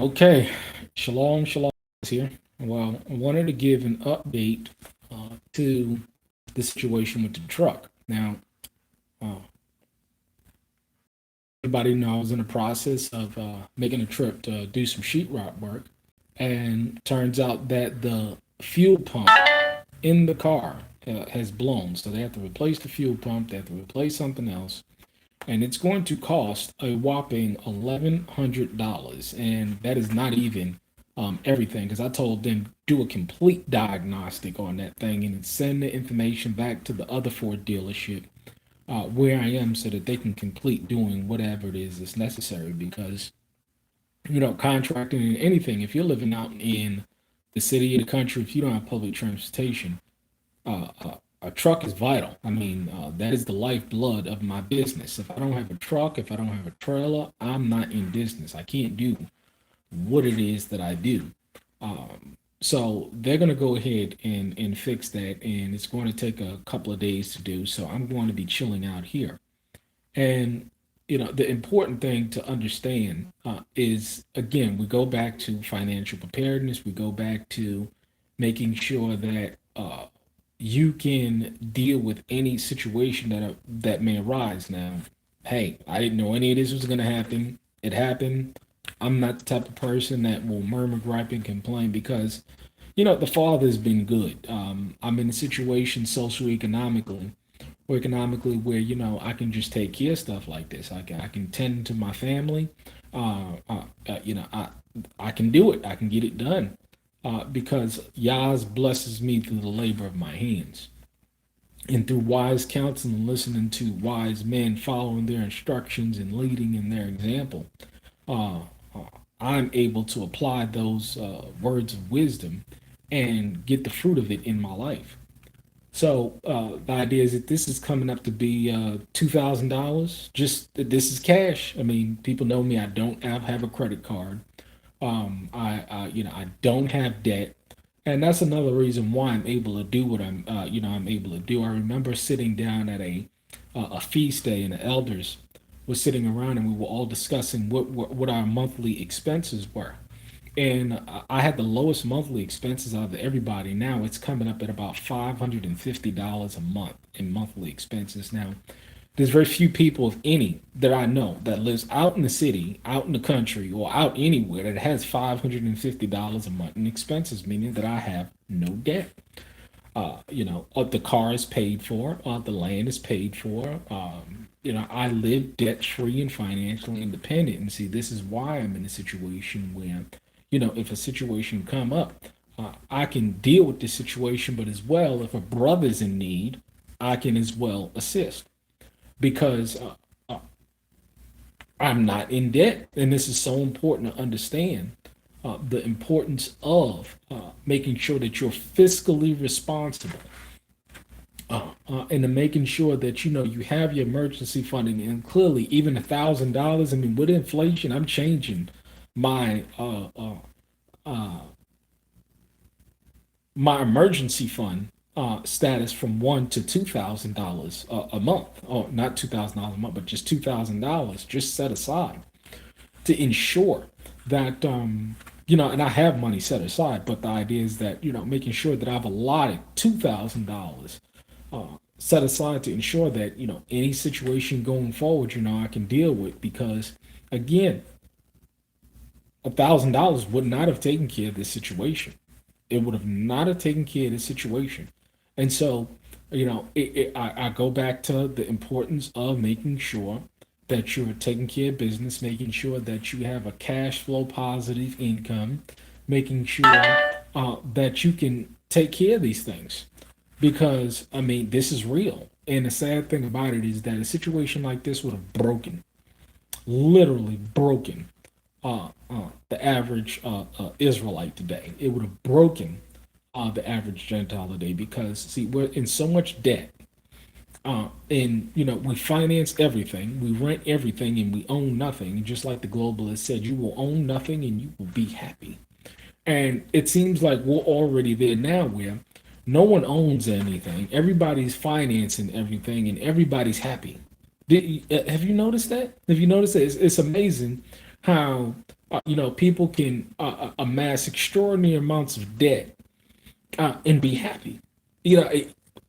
Okay, shalom, shalom is here. Well, I wanted to give an update to the situation with the truck. Now, uh, everybody knows I was in the process of making a trip to do some sheetrock work, and turns out that the fuel pump in the car has blown. So they have to replace the fuel pump, they have to replace something else, and it's going to cost a whopping $1,100, and that is not even everything. Because I told them do a complete diagnostic on that thing and send the information back to the other Ford dealership where I am, so that they can complete doing whatever it is that's necessary. Because contracting and anything, if you're living out in the city or the country, if you don't have public transportation, a truck is vital. I mean, that is the lifeblood of my business. If I don't have a truck, if I don't have a trailer, I'm not in business. I can't do what it is that I do. So they're going to go ahead and fix that, and it's going to take a couple of days to do. So I'm going to be chilling out here. And the important thing to understand is, again, we go back to financial preparedness. We go back to making sure that you can deal with any situation that may arise. Now, hey, I didn't know any of this was going to happen. It happened. I'm not the type of person that will murmur, gripe, and complain, because the Father's been good. I'm in a situation socioeconomically or economically where I can just take care of stuff like this. I can tend to my family. I can do it. I can get it done because Yah's blesses me through the labor of my hands, and through wise counsel and listening to wise men, following their instructions and leading in their example. Uh, uh, I'm able to apply those words of wisdom and get the fruit of it in my life. So the idea is that this is coming up to be $2,000. Just this is cash. I mean, people know me. I don't have a credit card. I don't have debt, and that's another reason why I'm able to do what I'm able to do. I remember sitting down at a feast day, and the elders were sitting around, and we were all discussing what our monthly expenses were. And I had the lowest monthly expenses out of everybody. Now it's coming up at about $550 a month in monthly expenses. Now, there's very few people, if any, that I know that lives out in the city, out in the country, or out anywhere that has $550 a month in expenses, meaning that I have no debt. The car is paid for, the land is paid for. I live debt free and financially independent. And see, this is why I'm in a situation where, if a situation come up, I can deal with this situation, but as well, if a brother's in need, I can as well assist, because I'm not in debt. And this is so important to understand the importance of making sure that you're fiscally responsible, and to making sure that you have your emergency funding. And clearly, even $1,000. I mean, with inflation, I'm changing my my emergency fund status from $1 to $2,000 a month. Oh, not $2,000 a month, but just $2,000 just set aside to ensure that and I have money set aside. But the idea is that making sure that I've allotted $2,000 set aside to ensure that any situation going forward, I can deal with. Because again, $1,000 would not have taken care of this situation. It would have not have taken care of this situation. And so, I go back to the importance of making sure that you're taking care of business, making sure that you have a cash flow positive income, making sure that you can take care of these things. Because, I mean, this is real. And the sad thing about it is that a situation like this would have broken, literally broken, the average Israelite today. It would have broken the average Gentile today, because see, we're in so much debt, and we finance everything, we rent everything, and we own nothing. And just like the globalist said, you will own nothing and you will be happy. And it seems like we're already there now, where no one owns anything. Everybody's financing everything, and everybody's happy. Have you noticed that? Have you noticed that? It's amazing how people can amass extraordinary amounts of debt and be happy.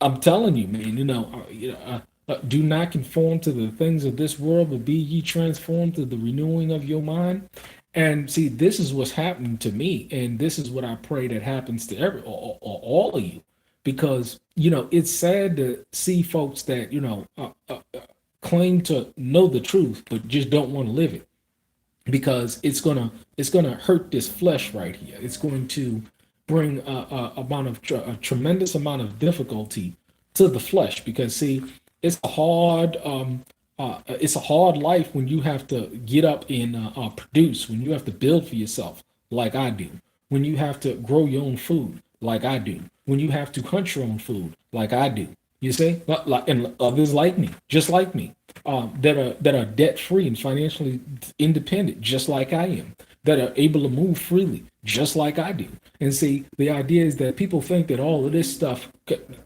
I'm telling you, man. Do not conform to the things of this world, but be ye transformed through the renewing of your mind. And see, this is what's happening to me, and this is what I pray that happens to all of you, because it's sad to see folks that claim to know the truth but just don't want to live it, because it's gonna hurt this flesh right here. It's going to bring a tremendous amount of difficulty to the flesh, because see, it's a hard it's a hard life when you have to get up and produce, when you have to build for yourself like I do, when you have to grow your own food like I do, when you have to hunt your own food like I do. You see, and others like me, just like me, that are debt free and financially independent, just like I am, that are able to move freely, just like I do. And see, the idea is that people think that all of this stuff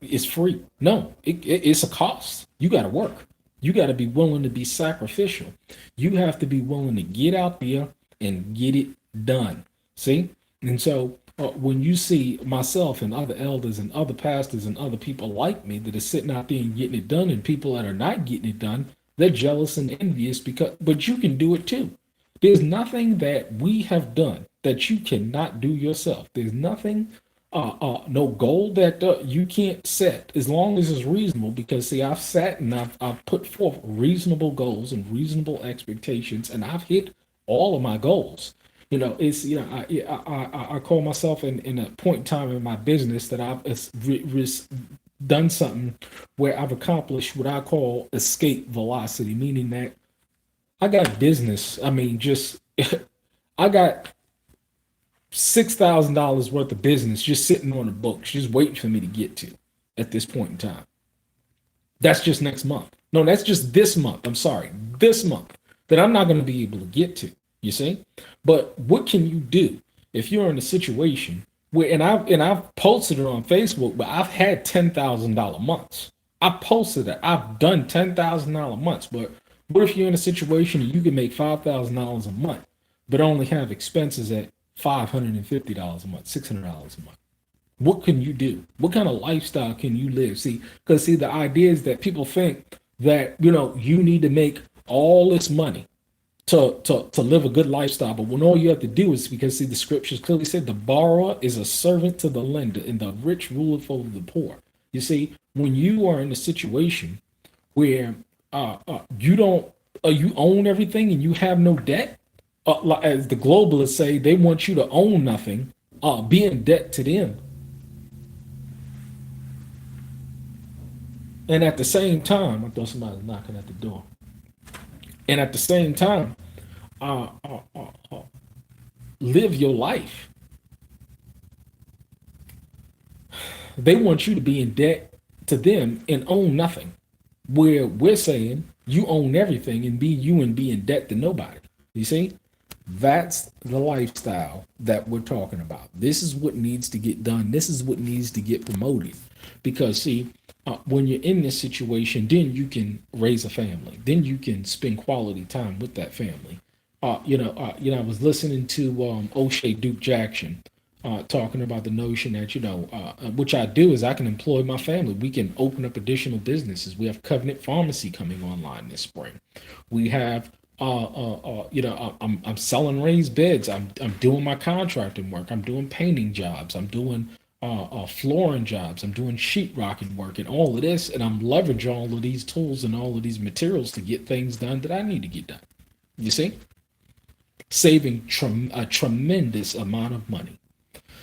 is free. No, it's a cost. You got to work. You got to be willing to be sacrificial. You have to be willing to get out there and get it done. See? And so when you see myself and other elders and other pastors and other people like me that are sitting out there and getting it done, and people that are not getting it done, they're jealous and envious, but you can do it too. There's nothing that we have done that you cannot do yourself. There's nothing, no goal that you can't set, as long as it's reasonable. Because see, I've sat and I've put forth reasonable goals and reasonable expectations, and I've hit all of my goals. It's I call myself in a point in time in my business that I've done something where I've accomplished what I call escape velocity, meaning that I got business. I mean, just I got $6,000 worth of business just sitting on the books, just waiting for me to get to at this point in time. That's just next month. No, that's just this month. I'm sorry, this month that I'm not going to be able to get to. You see, but what can you do if you're in a situation where, and I've posted it on Facebook, but I've had $10,000 months. I posted it. I've done $10,000 months. But what if you're in a situation and you can make $5,000 a month, but only have expenses at $550 a month, $600 a month? What can you do? What kind of lifestyle can you live? See, because the idea is that people think that you need to make all this money to live a good lifestyle. But when all you have to do is, because see, the scriptures clearly said the borrower is a servant to the lender, and the rich ruleth over the poor. You see, when you are in a situation where you don't you own everything and you have no debt, as the globalists say, they want you to own nothing, be in debt to them, and at the same time, I thought somebody was knocking at the door. And at the same time, uh, uh, uh, uh, live your life. They want you to be in debt to them and own nothing, where we're saying you own everything and be in debt to nobody. You see, that's the lifestyle that we're talking about. This is what needs to get done. This is what needs to get promoted. Because see, when you're in this situation, then you can raise a family. Then you can spend quality time with that family. I was listening to O'Shea Duke Jackson talking about the notion that which I do is I can employ my family. We can open up additional businesses. We have Covenant Pharmacy coming online this spring. We have I'm selling raised beds. I'm doing my contracting work. I'm doing painting jobs. I'm doing flooring jobs. I'm doing sheetrocking work and all of this, and I'm leveraging all of these tools and all of these materials to get things done that I need to get done. You see, saving a tremendous amount of money.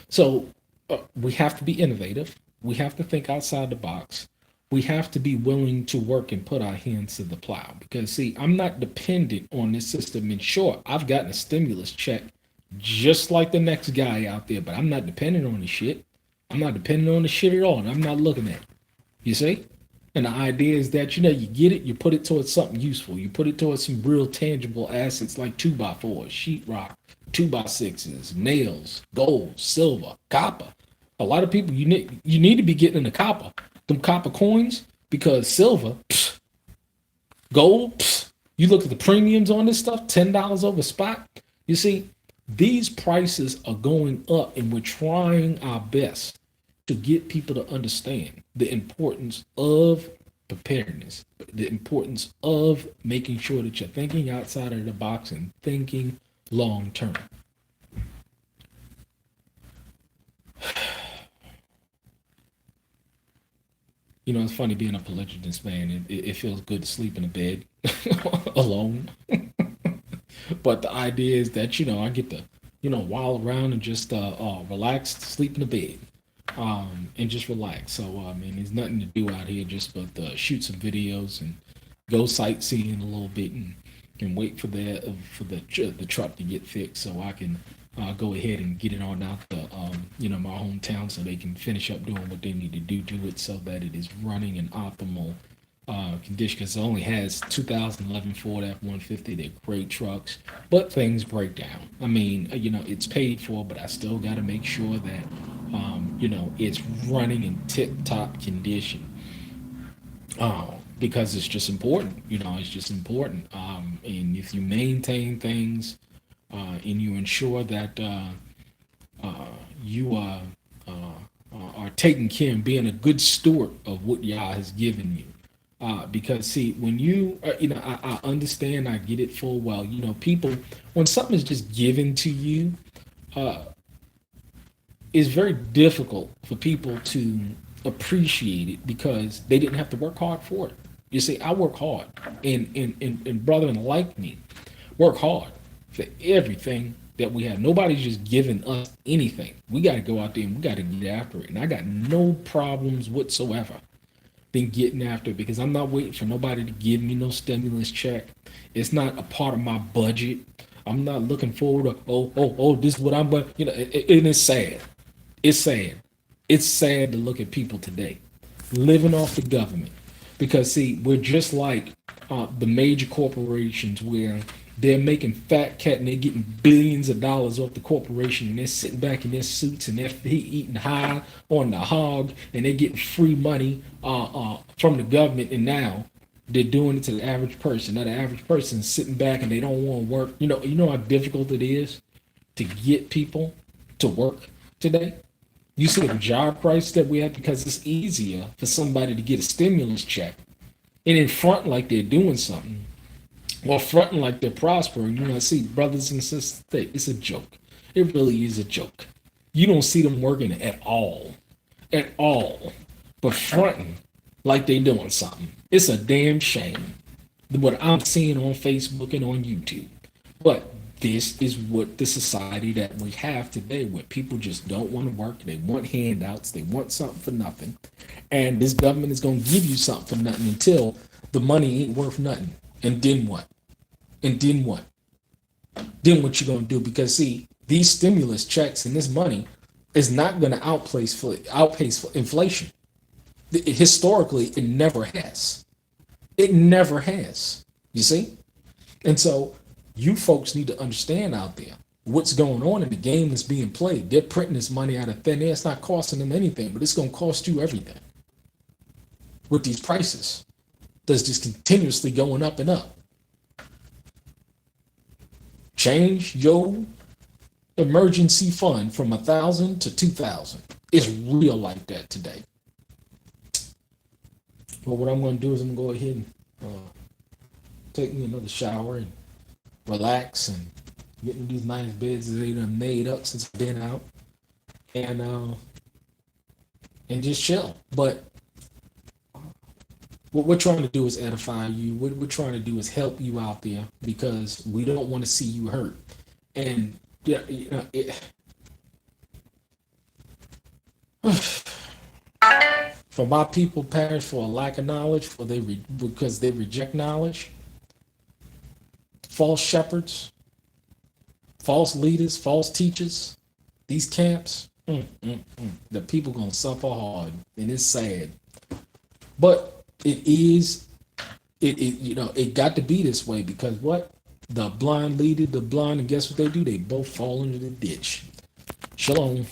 So we have to be innovative. We have to think outside the box. We have to be willing to work and put our hands to the plow. Because see, I'm not dependent on this system. And sure, I've gotten a stimulus check just like the next guy out there, but I'm not dependent on the shit. I'm not dependent on the shit at all, and I'm not looking at it. You see? And the idea is that, you get it, you put it towards something useful. You put it towards some real tangible assets like 2x4s, sheetrock, 2x6s, nails, gold, silver, copper. A lot of people, you need to be getting into copper, them copper coins, because silver, gold, you look at the premiums on this stuff, $10 over spot. You see, These prices are going up, and we're trying our best to get people to understand the importance of preparedness, the importance of making sure that you're thinking outside of the box and thinking long term. You know, it's funny being a polygynous man. It feels good to sleep in a bed alone. But the idea is that, I get to, while around and just relax, sleep in the bed, and just relax. So, I mean, there's nothing to do out here just but shoot some videos and go sightseeing a little bit and wait for the truck to get fixed so I can go ahead and get it on out my hometown so they can finish up doing what they need to do to it so that it is running in optimal condition. Because it only has 2011 Ford F-150. They're great trucks, but things break down. I mean, it's paid for, but I still got to make sure that it's running in tip-top condition. Because it's just important. It's just important. And if you maintain things and you ensure that you are taking care and being a good steward of what Yah has given you. Because see, when I understand, I get it full well. People, when something is just given to you, it's very difficult for people to appreciate it because they didn't have to work hard for it. You see, I work hard, and brethren like me work hard for everything that we have. Nobody's just giving us anything. We got to go out there and we got to get after it. And I got no problems whatsoever been getting after it because I'm not waiting for nobody to give me no stimulus check. It's not a part of my budget. I'm not looking forward to, this is what I'm, but and it's sad. It's sad. It's sad to look at people today living off the government because see, we're just like the major corporations where they're making fat cat and they're getting billions of dollars off the corporation and they're sitting back in their suits and they're eating high on the hog and they're getting free money from the government, and now they're doing it to the average person. Now the average person is sitting back and they don't want to work. You know how difficult it is to get people to work today. You see the job crisis that we have because it's easier for somebody to get a stimulus check and in front like they're doing something. Well, fronting like they're prospering, see, brothers and sisters, it's a joke. It really is a joke. You don't see them working at all, but fronting like they're doing something. It's a damn shame what I'm seeing on Facebook and on YouTube. But this is what the society that we have today, where people just don't want to work. They want handouts. They want something for nothing. And this government is going to give you something for nothing until the money ain't worth nothing. And then what? Then what you gonna do? Because see, these stimulus checks and this money is not gonna outpace inflation. Historically, it never has. It never has. You see? And so you folks need to understand out there what's going on in the game that's being played. They're printing this money out of thin air. It's not costing them anything, but it's gonna cost you everything with these prices that's just continuously going up and up. Change your emergency fund from 1,000 to 2,000. It's real like that today. But what I'm going to do is I'm going to go ahead and take me another shower and relax and get in these nice beds that they done made up since I've been out, and just chill. But what we're trying to do is edify you. What we're trying to do is help you out there because we don't want to see you hurt. And for my people perish for a lack of knowledge, because they reject knowledge. False shepherds, false leaders, false teachers, these camps, the people gonna suffer hard, and it's sad. But it got to be this way because what? The blind leaded the blind, and guess what they do? They both fall into the ditch. Shalom.